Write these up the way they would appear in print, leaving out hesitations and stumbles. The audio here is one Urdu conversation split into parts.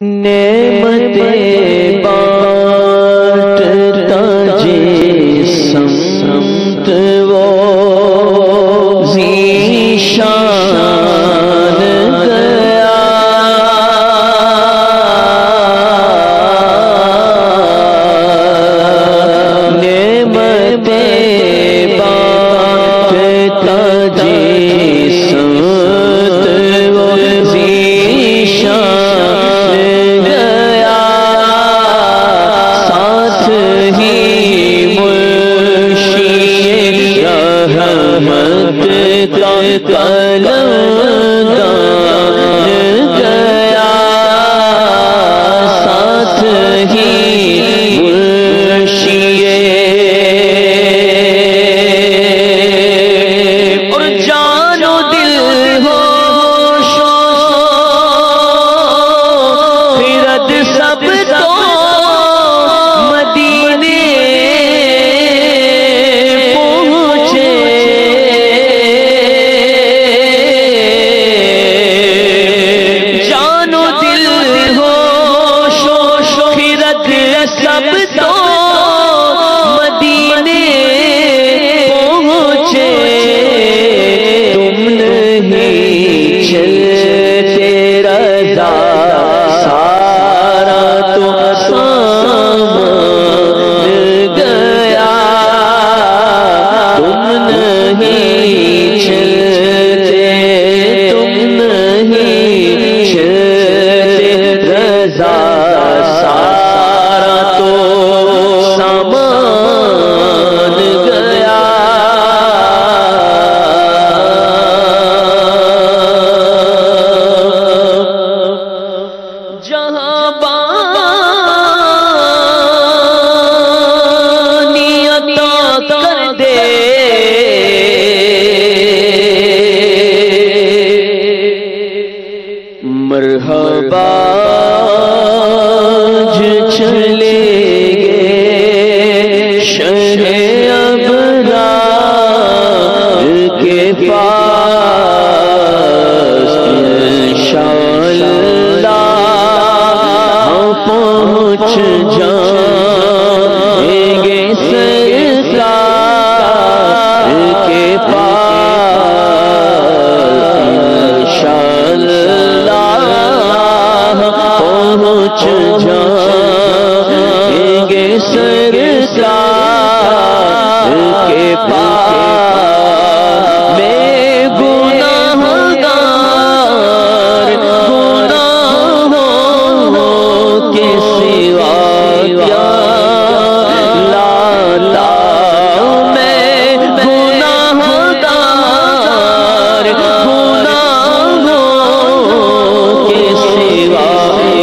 نعمتیں بانٹتا جس سمت وہ ذیشان گیا، نعمتیں بانٹتا جس سمت وہ ذیشان گیا، ساتھ ہی مرشد رحمت کا قلمدان گیا، ساتھ ہی مرشد اور جان و دل ہوش و خرد سب تو مدینے پہنچے، جان و دل ہوش و خرد سب تو مدینے پہنچے، تم نہیں چلتے رضا سارا تو سامان گیا، تم نہیں چلتے، تم نہیں چلتے رضا سارا تو سامان گیا، جہاں بانی عطا کر دے مرحبا چلے گے شہ ابرار کے پاس، انشاءاللہ پہنچ جائیں گے سرکار کے پاس، انشاءاللہ پہنچ جائیں گے سرکار کے پاس، میں گناہگار گناہوں کے سوا کیا لاتا، میں گناہگار گناہوں کے سوا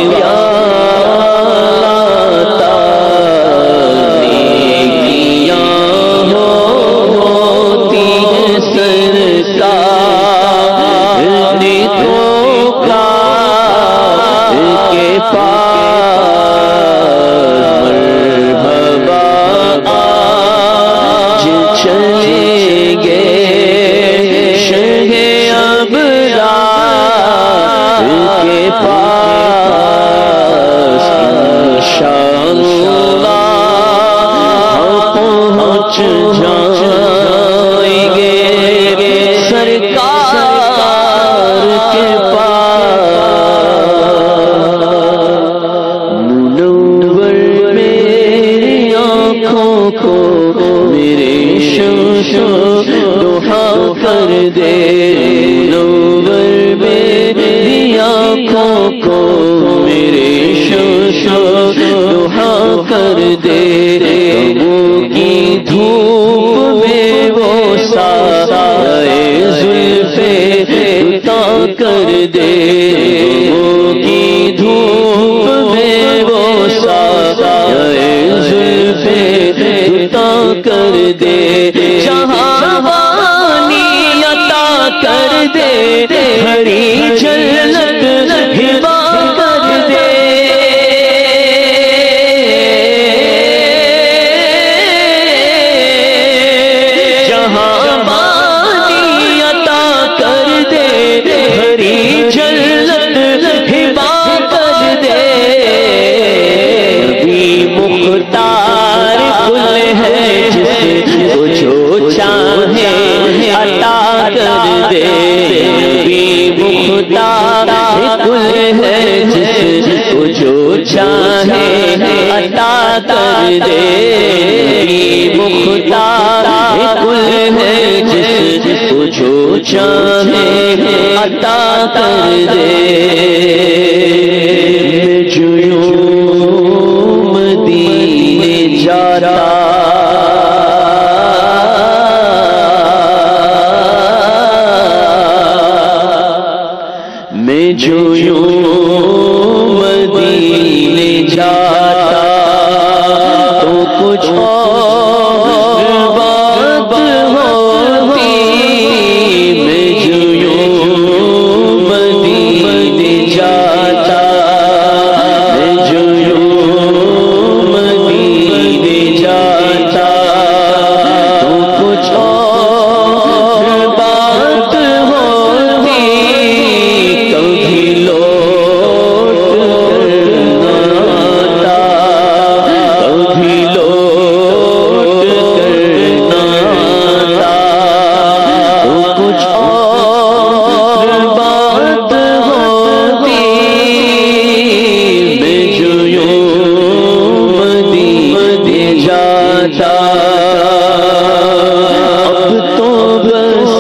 کیا لاتا، نیکیاں ہوتی ہیں سرکار نیکوں کا کے پاس، مرحبا آج چلیں گے شہ ابرار کے پاس، انشاءاللہ پہنچ جائیں گے سرکار کے پاس، منور میری آنکھوں کو میرے شمس دہا کر دے، منور میری آنکھوں کو میرے شمس دہا کر دے، غموں کی دھوپ میں وہ سایہ زلف عطا کر دے، غموں کی دھوپ میں وہ سایہ زلف عطا کر دے، جہاں بانی عطا کر دے ہری جنت ہبا کر دے، جس کو جو چاہے عطا کر دے مختار کل ہے جس کو جو چاہے عطا کر دے جو مدینے جاتا میں جو مدینے جاتا تو کچھ اور بات ہوتی میں جو مدینے جاتا میں جو مدینے جاتا تو کچھ اور بات ہوتی کبھی لوٹ کرنا کبھی لوٹ کرنا تو کچھ اور بات ہوتی میں جو مدینے جاتا اب تو بس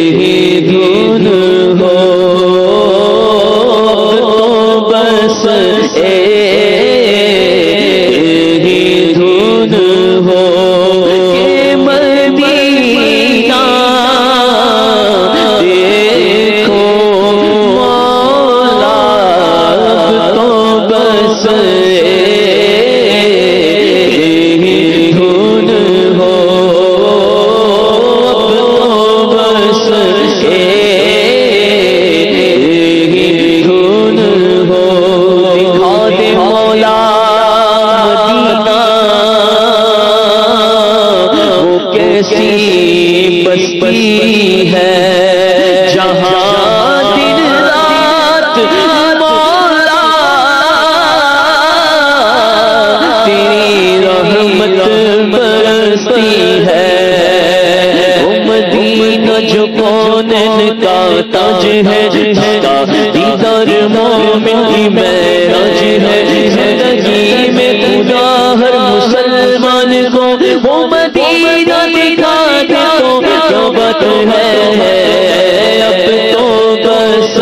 ہی دھن ہو اب تو بس ہی دھن ہو کہ مدینہ دیکھو مولا اب تو بس ہی دھن ہو اب تو بس ہی دھن ہو دکھا دے مولا مدینہ وہ کیسی بستی ہے جہاں دن رات مولا تیری رحمت برستی ہے وہ مدینہ جو کونین کا تاج ہے جس کا دیدار مومن کی معراج ہے زندگی میں خدا ہر مسلمان کو وہ مدینہ دکھا دے تو کیا بات ہے اب تو بس